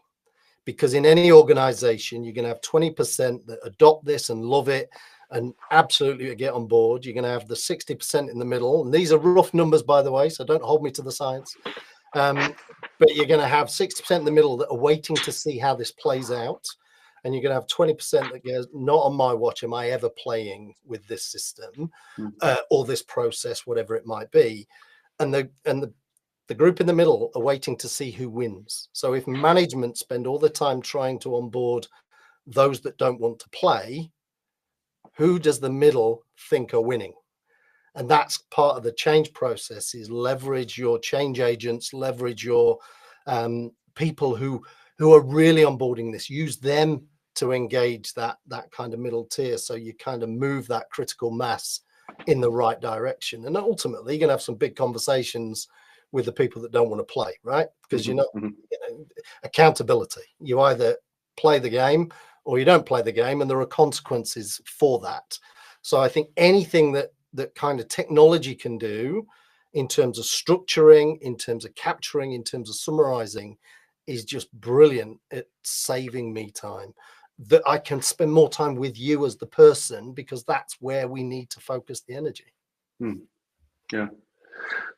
[SPEAKER 2] Because in any organization, you're going to have 20% that adopt this and love it and absolutely get on board. You're going to have the 60% in the middle. And these are rough numbers, by the way, so don't hold me to the science. But you're going to have 60% in the middle that are waiting to see how this plays out. And you're going to have 20% that goes, not on my watch am I ever playing with this system or this process, whatever it might be. And the The group in the middle are waiting to see who wins. So if management spend all the time trying to onboard those that don't want to play, who does the middle think are winning? And that's part of the change process, is leverage your change agents, leverage your people who are really onboarding this, use them to engage that kind of middle tier. So you kind of move that critical mass in the right direction. And ultimately you're going to have some big conversations with the people that don't want to play, right? Because you know, accountability. You either play the game or you don't play the game, and there are consequences for that. So I think anything that kind of technology can do in terms of structuring, in terms of capturing, in terms of summarizing, is just brilliant at saving me time. That I can spend more time with you as the person, because that's where we need to focus the energy.
[SPEAKER 1] Yeah.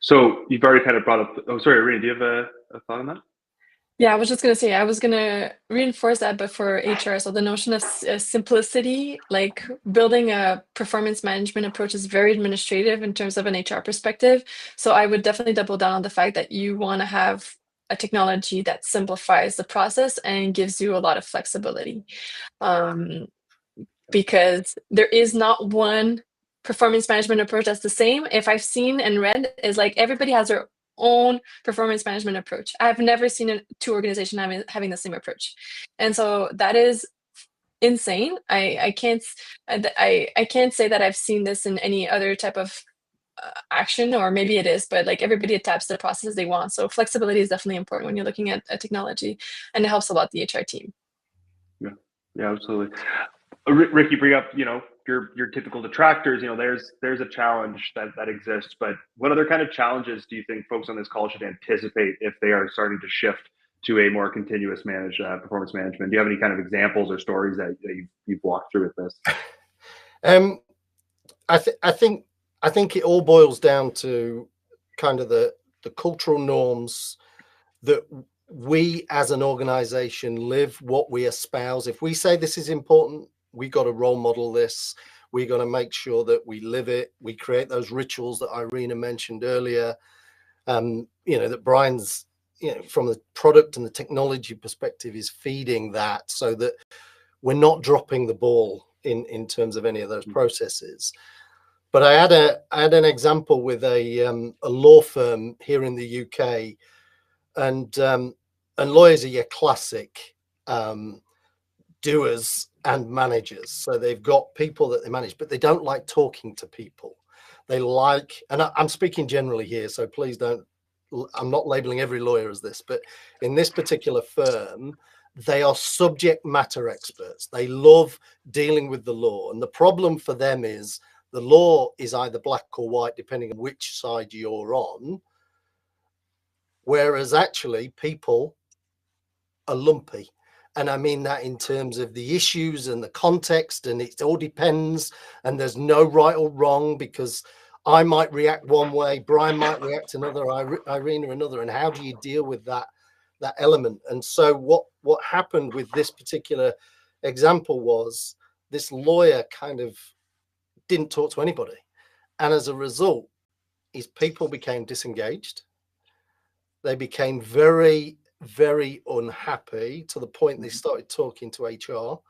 [SPEAKER 1] So you've already kind of brought up, oh, sorry, Irina, do you have a thought on that?
[SPEAKER 3] Yeah, I was just going to say, I was going to reinforce that, but for HR. So the notion of simplicity, like building a performance management approach, is very administrative in terms of an HR perspective. So I would definitely double down on the fact that you want to have a technology that simplifies the process and gives you a lot of flexibility. Because there is not one performance management approach that's the same. If I've seen and read, is like everybody has their own performance management approach. I've never seen two organizations having the same approach, and so that is insane. I can't say that I've seen this in any other type of action, or maybe it is, but like everybody adapts the process they want. So flexibility is definitely important when you're looking at a technology, and it helps a lot the HR team.
[SPEAKER 1] Yeah, absolutely. Ricky, bring up, you know, your typical detractors. You know, there's a challenge that exists, but what other kind of challenges do you think folks on this call should anticipate if they are starting to shift to a more continuous performance management? Do you have any kind of examples or stories that you've walked through with this?
[SPEAKER 2] I think it all boils down to kind of the cultural norms that we as an organization live, what we espouse. If we say this is important, we got to role model this. We got to make sure that we live it. We create those rituals that Irina mentioned earlier. You know, that Brian's, you know, from the product and the technology perspective, is feeding that, so that we're not dropping the ball in terms of any of those processes. But I had an example with a law firm here in the UK, and lawyers are your classic doers and managers. So they've got people that they manage, but they don't like talking to people. They like, and I'm speaking generally here, so please don't, I'm not labeling every lawyer as this, but in this particular firm, they are subject matter experts. They love dealing with the law. And the problem for them is the law is either black or white, depending on which side you're on. Whereas actually people are lumpy. And I mean that in terms of the issues and the context, and it all depends, and there's no right or wrong, because I might react one way, Brian might react another, Irina another. And how do you deal with that element? And so what happened with this particular example was this lawyer kind of didn't talk to anybody. And as a result, his people became disengaged. They became very, very unhappy, to the point they started talking to HR.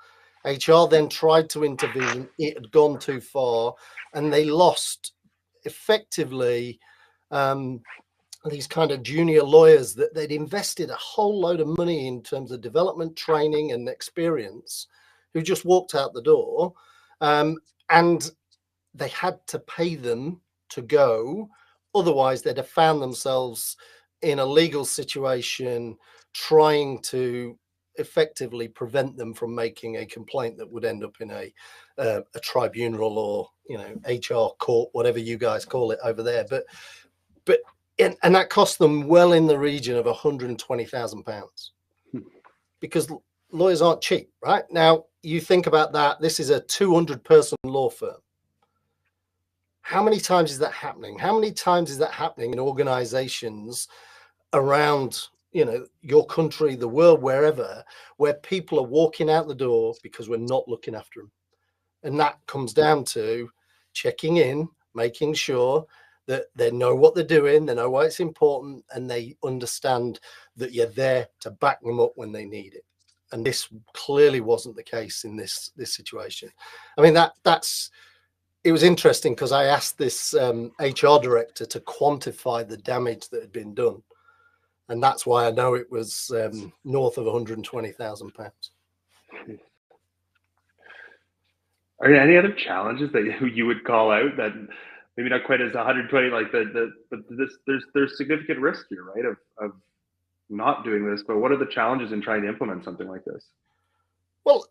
[SPEAKER 2] HR then tried to intervene. It had gone too far, and they lost effectively these kind of junior lawyers that they'd invested a whole load of money in terms of development, training, and experience, who just walked out the door, and they had to pay them to go. Otherwise, they'd have found themselves in a legal situation trying to effectively prevent them from making a complaint that would end up in a tribunal, or, you know, HR court, whatever you guys call it over there. But and that cost them well in the region of £120,000, because lawyers aren't cheap, right? Now you think about that. This is a 200-person law firm. How many times is that happening? How many times is that happening in organizations around, you know, your country, the world, wherever, where people are walking out the door because we're not looking after them? And that comes down to checking in, making sure that they know what they're doing, they know why it's important, and they understand that you're there to back them up when they need it. And this clearly wasn't the case in this situation. I mean, it was interesting because I asked this HR director to quantify the damage that had been done. And that's why I know it was north of £120,000.
[SPEAKER 1] Are there any other challenges that you would call out that maybe not quite as 120, like but there's significant risk here, right? Of not doing this, but what are the challenges in trying to implement something like this?
[SPEAKER 2] Well,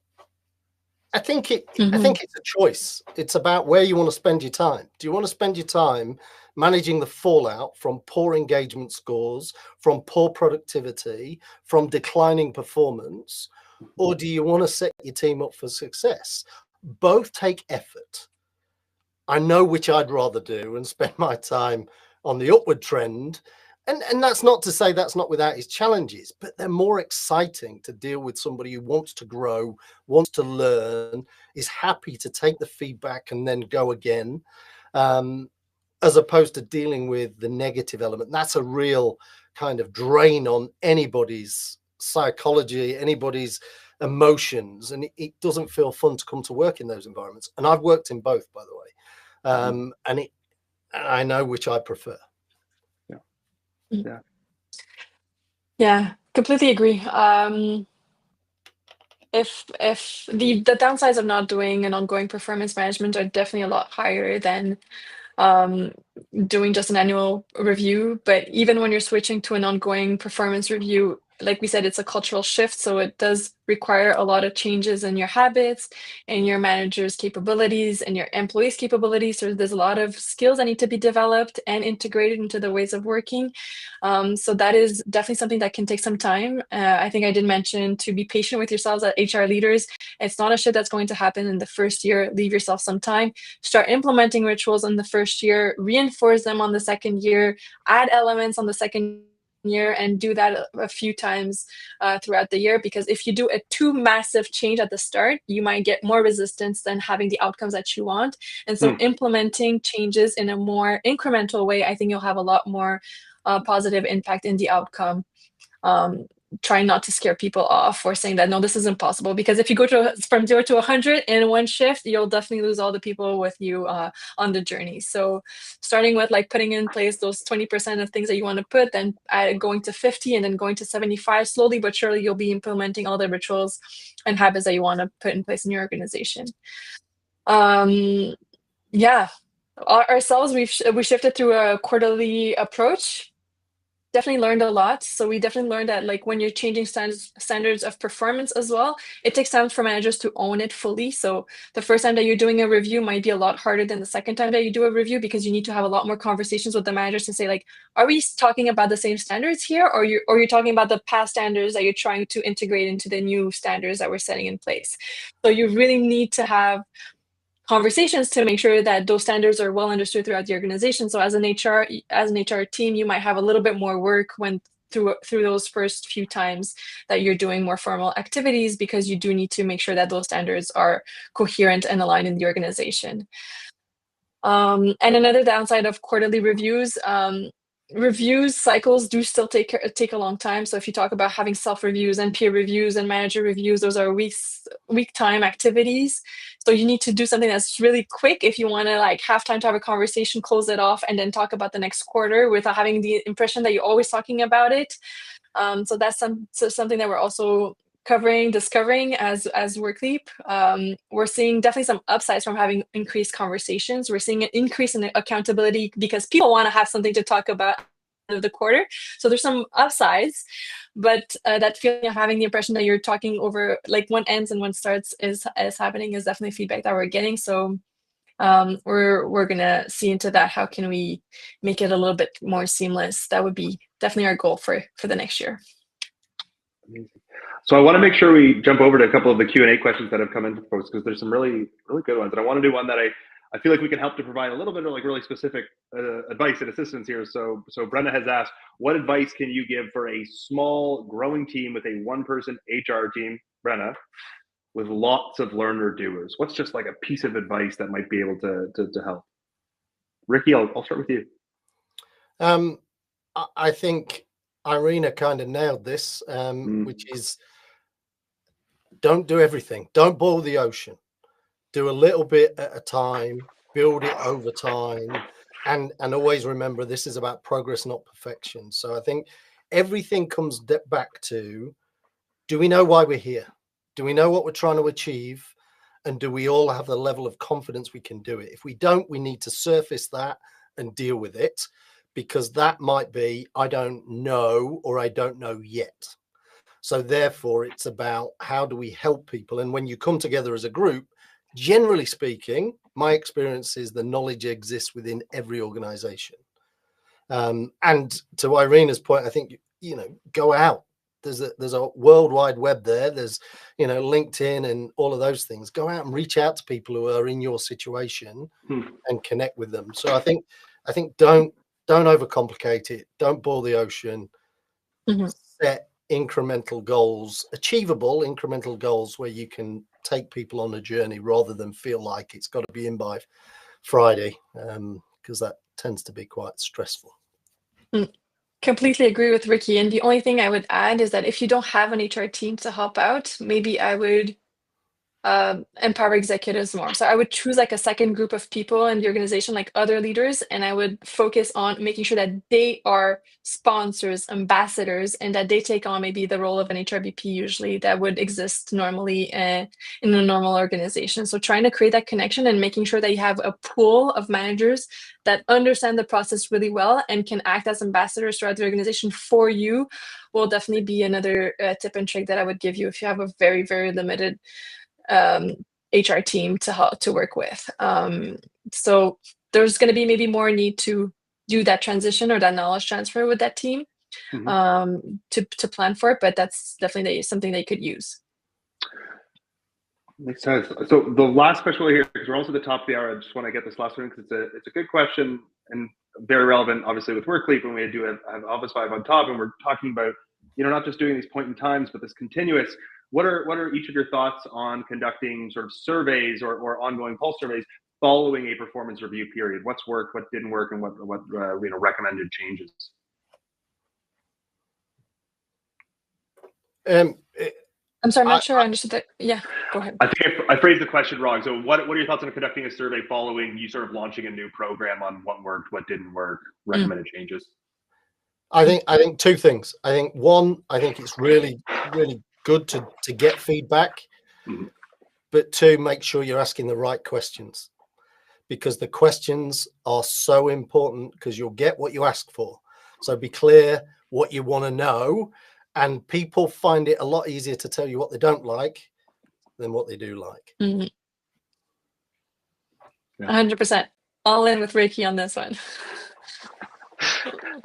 [SPEAKER 2] I think it's a choice. It's about where you want to spend your time. Do you want to spend your time managing the fallout from poor engagement scores, from poor productivity, from declining performance, or do you want to set your team up for success? Both take effort. I know which I'd rather do and spend my time on the upward trend. And that's not to say that's not without its challenges, but they're more exciting to deal with somebody who wants to grow, wants to learn, is happy to take the feedback and then go again, as opposed to dealing with the negative element. That's a real kind of drain on anybody's psychology, anybody's emotions, and it doesn't feel fun to come to work in those environments. And I've worked in both, by the way, and I know which I prefer.
[SPEAKER 3] Yeah, completely agree. If the downsides of not doing an ongoing performance management are definitely a lot higher than doing just an annual review, but even when you're switching to an ongoing performance review, like we said, it's a cultural shift, so it does require a lot of changes in your habits and your manager's capabilities and your employees' capabilities. So there's a lot of skills that need to be developed and integrated into the ways of working. So that is definitely something that can take some time. I think I did mention to be patient with yourselves as HR leaders. It's not a shift that's going to happen in the first year. Leave yourself some time. Start implementing rituals in the first year, reinforce them on the second year, add elements on the second year, and do that a few times throughout the year. Because if you do a too massive change at the start, you might get more resistance than having the outcomes that you want. And so implementing changes in a more incremental way, I think you'll have a lot more positive impact in the outcome. Trying not to scare people off or saying that, no, this is impossible. Because if you go from 0 to 100 in one shift, you'll definitely lose all the people with you on the journey. So starting with like putting in place those 20% of things that you want to put, then going to 50 and then going to 75, slowly but surely you'll be implementing all the rituals and habits that you want to put in place in your organization. Yeah, ourselves, we shifted through a quarterly approach. Definitely learned a lot. So we definitely learned that like when you're changing standards of performance as well, it takes time for managers to own it fully. So the first time that you're doing a review might be a lot harder than the second time that you do a review, because you need to have a lot more conversations with the managers to say like, are we talking about the same standards here, or you're talking about the past standards that you're trying to integrate into the new standards that we're setting in place. So you really need to have conversations to make sure that those standards are well understood throughout the organization. So as an HR team, you might have a little bit more work when through those first few times that you're doing more formal activities, because you do need to make sure that those standards are coherent and aligned in the organization. And another downside of quarterly reviews, reviews cycles do still take a long time. So if you talk about having self-reviews and peer reviews and manager reviews, those are week time activities. So you need to do something that's really quick if you want to like have time to have a conversation, close it off, and then talk about the next quarter without having the impression that you're always talking about it. So that's something that we're also discovering as Workleap. We're seeing definitely some upsides from having increased conversations. We're seeing an increase in accountability because people want to have something to talk about at the end of the quarter. So there's some upsides, but that feeling of having the impression that you're talking over like one ends and one starts is happening is definitely feedback that we're getting. So we're gonna see into that. How can we make it a little bit more seamless? That would be definitely our goal for the next year.
[SPEAKER 1] Amazing. So I want to make sure we jump over to a couple of the Q&A questions that have come in for folks, because there's some really good ones. And I want to do one that I feel like we can help to provide a little bit of like really specific advice and assistance here. So Brenda has asked, what advice can you give for a small growing team with a one-person HR team, Brenda, with lots of learner doers? What's just like a piece of advice that might be able to help? Ricky, I'll start with you.
[SPEAKER 2] I think Irina kind of nailed this, which is don't do everything. Don't boil the ocean. Do a little bit at a time, build it over time, and always remember this is about progress, not perfection. So I think everything comes back to, do we know why we're here? Do we know what we're trying to achieve? And do we all have the level of confidence we can do it? If we don't, we need to surface that and deal with it, because that might be, I don't know, or I don't know yet. So therefore, it's about how do we help people? And when you come together as a group, generally speaking, my experience is the knowledge exists within every organization. And to Irina's point, I think, go out. There's a world wide web there. There's, LinkedIn and all of those things. Go out and reach out to people who are in your situation and connect with them. So I think don't overcomplicate it. Don't boil the ocean. Set incremental goals, achievable incremental goals, where you can take people on a journey rather than feel like it's got to be in by Friday, because that tends to be quite stressful.
[SPEAKER 3] Completely agree with Ricky. And the only thing I would add is that if you don't have an HR team to help out, maybe I would empower executives more. So I would choose like a second group of people in the organization, like other leaders, and I would focus on making sure that they are sponsors, ambassadors, and that they take on maybe the role of an HRBP usually that would exist normally in a normal organization. So trying to create that connection and making sure that you have a pool of managers that understand the process really well and can act as ambassadors throughout the organization for you will definitely be another tip and trick that I would give you if you have a very, very limited HR team to work with. So there's going to be maybe more need to do that transition or that knowledge transfer with that team to plan for it, but that's definitely something they could use.
[SPEAKER 1] Makes sense. So the last question we'll hear, because we're almost at the top of the hour, I just want to get this last one because it's a good question and very relevant, obviously, with Workleap, when we do have Office 5 on top, and we're talking about, not just doing these point in times, but this continuous. What are each of your thoughts on conducting sort of surveys or ongoing pulse surveys following a performance review period? What's worked, what didn't work, and what recommended changes?
[SPEAKER 3] I'm sorry, I'm not sure I understood that. Yeah, go ahead.
[SPEAKER 1] I think I phrased the question wrong. So what are your thoughts on conducting a survey following you sort of launching a new program on what worked, what didn't work, recommended changes?
[SPEAKER 2] I think two things. I think one, I think it's really, really good to get feedback, but two, make sure you're asking the right questions, because the questions are so important, because you'll get what you ask for. So be clear what you want to know, and people find it a lot easier to tell you what they don't like than what they do like.
[SPEAKER 3] 100%. All in with Ricky on this one.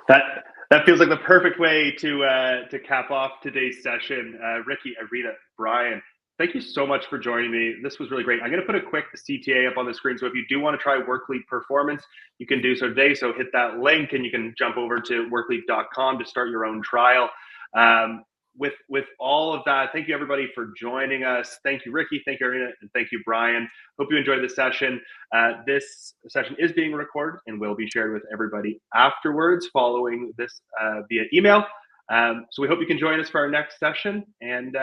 [SPEAKER 1] That feels like the perfect way to cap off today's session. Ricky, Irina, Brian, thank you so much for joining me. This was really great. I'm going to put a quick CTA up on the screen. So if you do want to try Workleap Performance, you can do so today. So hit that link and you can jump over to workleap.com to start your own trial. With all of that, thank you everybody for joining us. Thank you, Ricky. Thank you, Irina, and thank you, Brian. Hope you enjoyed this session. This session is being recorded and will be shared with everybody afterwards following this via email. So we hope you can join us for our next session. And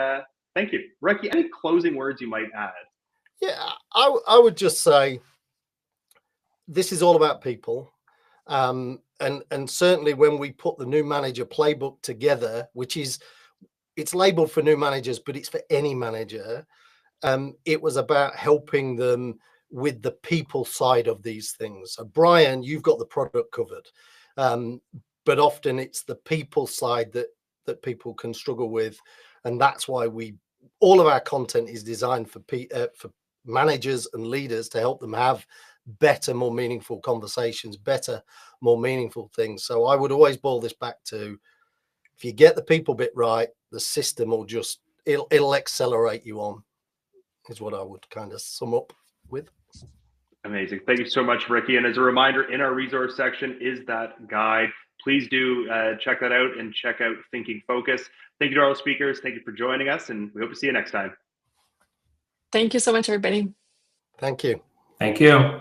[SPEAKER 1] thank you. Ricky, any closing words you might add?
[SPEAKER 2] Yeah, I would just say this is all about people. And certainly when we put the new manager playbook together, which is, it's labeled for new managers, but it's for any manager. It was about helping them with the people side of these things. So Brian, you've got the product covered, but often it's the people side that people can struggle with, and that's why all of our content is designed for managers and leaders to help them have better, more meaningful conversations, better, more meaningful things. So I would always boil this back to, if you get the people bit right, the system will just, it'll accelerate you on, is what I would kind of sum up with.
[SPEAKER 1] Amazing. Thank you so much, Ricky. And as a reminder, in our resource section is that guide. Please do check that out and check out Thinking Focus. Thank you to all the speakers. Thank you for joining us, and we hope to see you next time.
[SPEAKER 3] Thank you so much, everybody.
[SPEAKER 2] Thank you.
[SPEAKER 4] Thank you.